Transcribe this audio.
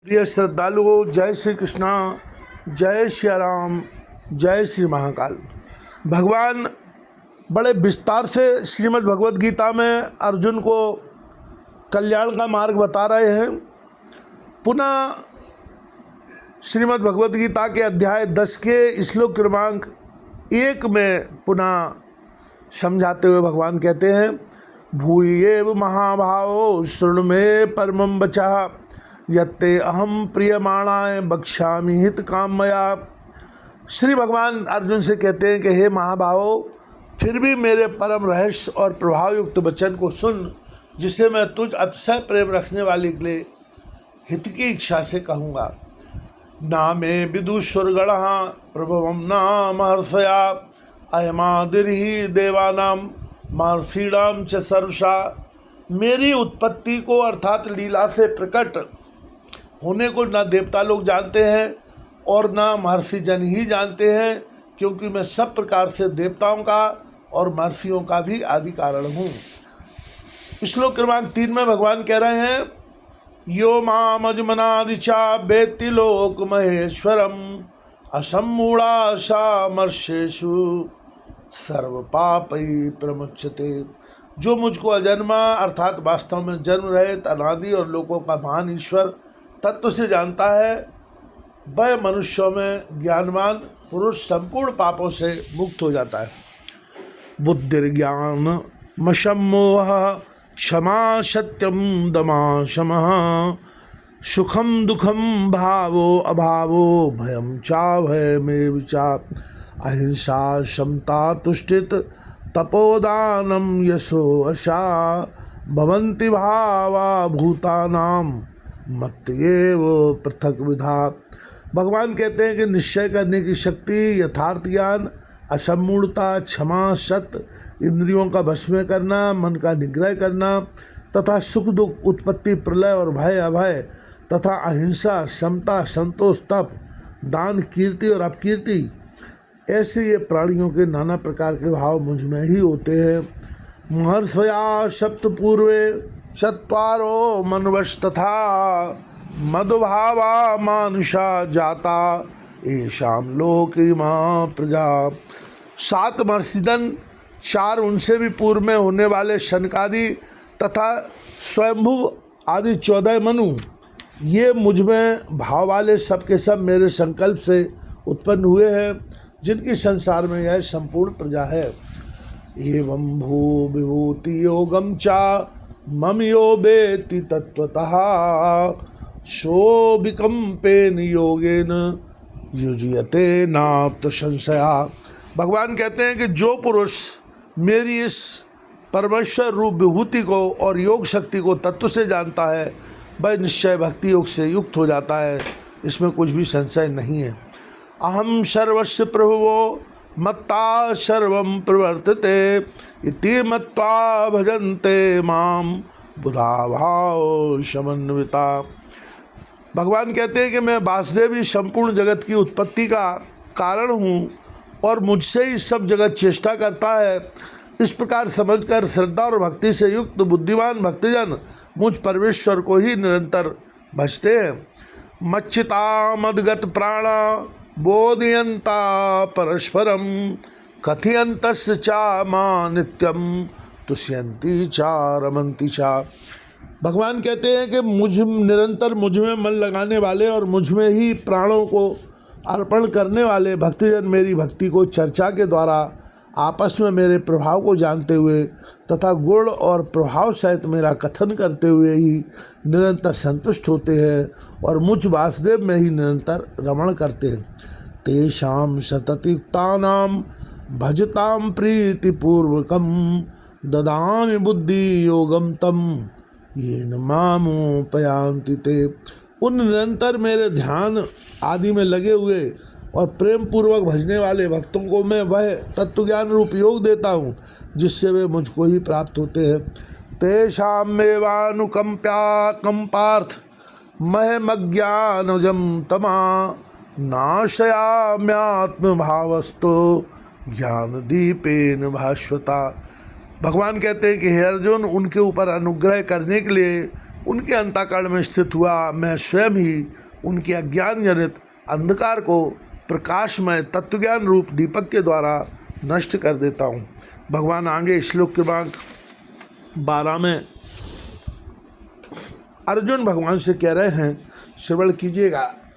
प्रिय श्रद्धालुओं, जय श्री कृष्णा, जय श्री राम, जय श्री महाकाल। भगवान बड़े विस्तार से श्रीमद् भगवद गीता में अर्जुन को कल्याण का मार्ग बता रहे हैं। पुनः श्रीमद् भगवद गीता के अध्याय 10 के श्लोक क्रमांक 1 में पुनः समझाते हुए भगवान कहते हैं, भूयेव महाभावो शृणु मे परमं वचः यत्ते अहम प्रियमाणाय बक्ष्यामि हित कामया। श्री भगवान अर्जुन से कहते हैं कि हे महाभावो, फिर भी मेरे परम रहस्य और प्रभावयुक्त वचन को सुन, जिसे मैं तुझ अतिशय प्रेम रखने वाले के लिए हित की इच्छा से कहूँगा। ना मे विदुषुर्गणः प्रभवं न महर्षया अयमादिर्हि देवानां महर्षीणां च सर्वशा। मेरी उत्पत्ति को अर्थात लीला से प्रकट होने को न देवता लोग जानते हैं और न महर्षि जन ही जानते हैं, क्योंकि मैं सब प्रकार से देवताओं का और महर्षियों का भी आदि कारण हूँ। श्लोक क्रमांक 3 में भगवान कह रहे हैं, यो मामजमनादिचा वेत्ति लोक महेश्वरम असम्मूढ़ाशामर्षेषु सर्व पापै प्रमुच्यते। जो मुझको अजन्मा अर्थात वास्तव में जन्म रहित अनादि और लोकों का महान ईश्वर तत्व से जानता है, वह मनुष्यों में ज्ञानवान पुरुष संपूर्ण पापों से मुक्त हो जाता है। बुद्धिर्ज्ञान मशम्मोह क्षमा सत्यम दमा शमः सुखम दुखम भावो अभावो भयम चा भयमेव चा अहिंसा समता तुष्टित तपोदानम यशो अशा भवन्ति भावा भूतानाम मत्तएव पृथक विधा। भगवान कहते हैं कि निश्चय करने की शक्ति, यथार्थ ज्ञान, असम्मूढ़ता, क्षमा, सत्य, इंद्रियों का भस्म करना, मन का निग्रह करना तथा सुख दुख, उत्पत्ति प्रलय और भय अभय तथा अहिंसा, समता, संतोष, तप, दान, कीर्ति और अपकीर्ति, ऐसे ये प्राणियों के नाना प्रकार के भाव मुझ में ही होते हैं। महर्षया सप्त पूर्वे चत्वारो मनवश तथा मधुभावा मानुषा जाता एशाम लोकिमा प्रजा। 7 महर्षिगण, 4 उनसे भी पूर्व में होने वाले शनकादि तथा स्वयंभू आदि 14 मनु, ये मुझ में भाव वाले सब के सब मेरे संकल्प से उत्पन्न हुए हैं, जिनकी संसार में यह संपूर्ण प्रजा है। एवं भू विभूति योगम चा मम यो वेत्ति तत्वतः सो विकम्पेन योगेन युज्यते नाप्त संशया। भगवान कहते हैं कि जो पुरुष मेरी इस परमेश्वर रूप विभूति को और योग शक्ति को तत्व से जानता है, वह निश्चय भक्ति योग से युक्त हो जाता है, इसमें कुछ भी संशय नहीं है। अहम सर्वस्य प्रभुवो मत्ता सर्वं प्रवर्तते इति मत्वा भजन्ते माम बुधा भाव समन्विता। भगवान कहते हैं कि मैं वासुदेव ही संपूर्ण जगत की उत्पत्ति का कारण हूँ और मुझसे ही सब जगत चेष्टा करता है। इस प्रकार समझकर श्रद्धा और भक्ति से युक्त बुद्धिमान भक्तजन मुझ परमेश्वर को ही निरंतर भजते हैं। मच्चिता मदगत प्राणा बोधयन्ता परस्परम कथयन्तस्य चा मां नित्यम तुष्यन्ति चा रमन्ति चा। भगवान कहते हैं कि निरंतर मुझ में मन लगाने वाले और मुझ में ही प्राणों को अर्पण करने वाले भक्तजन मेरी भक्ति को चर्चा के द्वारा आपस में मेरे प्रभाव को जानते हुए तथा गुण और प्रभाव सहित मेरा कथन करते हुए ही निरंतर संतुष्ट होते हैं और मुझ वासुदेव में ही निरंतर रमण करते हैं। तेषां सततयुक्तानां भजतां प्रीतिपूर्वकं ददामि बुद्धि योगम तम येन मामुपयान्ति ते। उन निरंतर मेरे ध्यान आदि में लगे हुए और प्रेम पूर्वक भजने वाले भक्तों को मैं वह तत्वज्ञान रूप योग देता हूँ, जिससे वे मुझको ही प्राप्त होते हैं। तेषामेवानुकंप्या कंपार्थ महमज्ञानजं तमा नाशयाम्यात्म भावस्तो ज्ञान दीपेन भास्वता। भगवान कहते हैं कि हे अर्जुन, उनके ऊपर अनुग्रह करने के लिए उनके अंतःकरण में स्थित हुआ मैं स्वयं ही उनके अज्ञान जनित अंधकार को प्रकाशमय तत्वज्ञान रूप दीपक के द्वारा नष्ट कर देता हूँ। भगवान आगे श्लोक के बाद 12 में अर्जुन भगवान से कह रहे हैं, श्रवण कीजिएगा।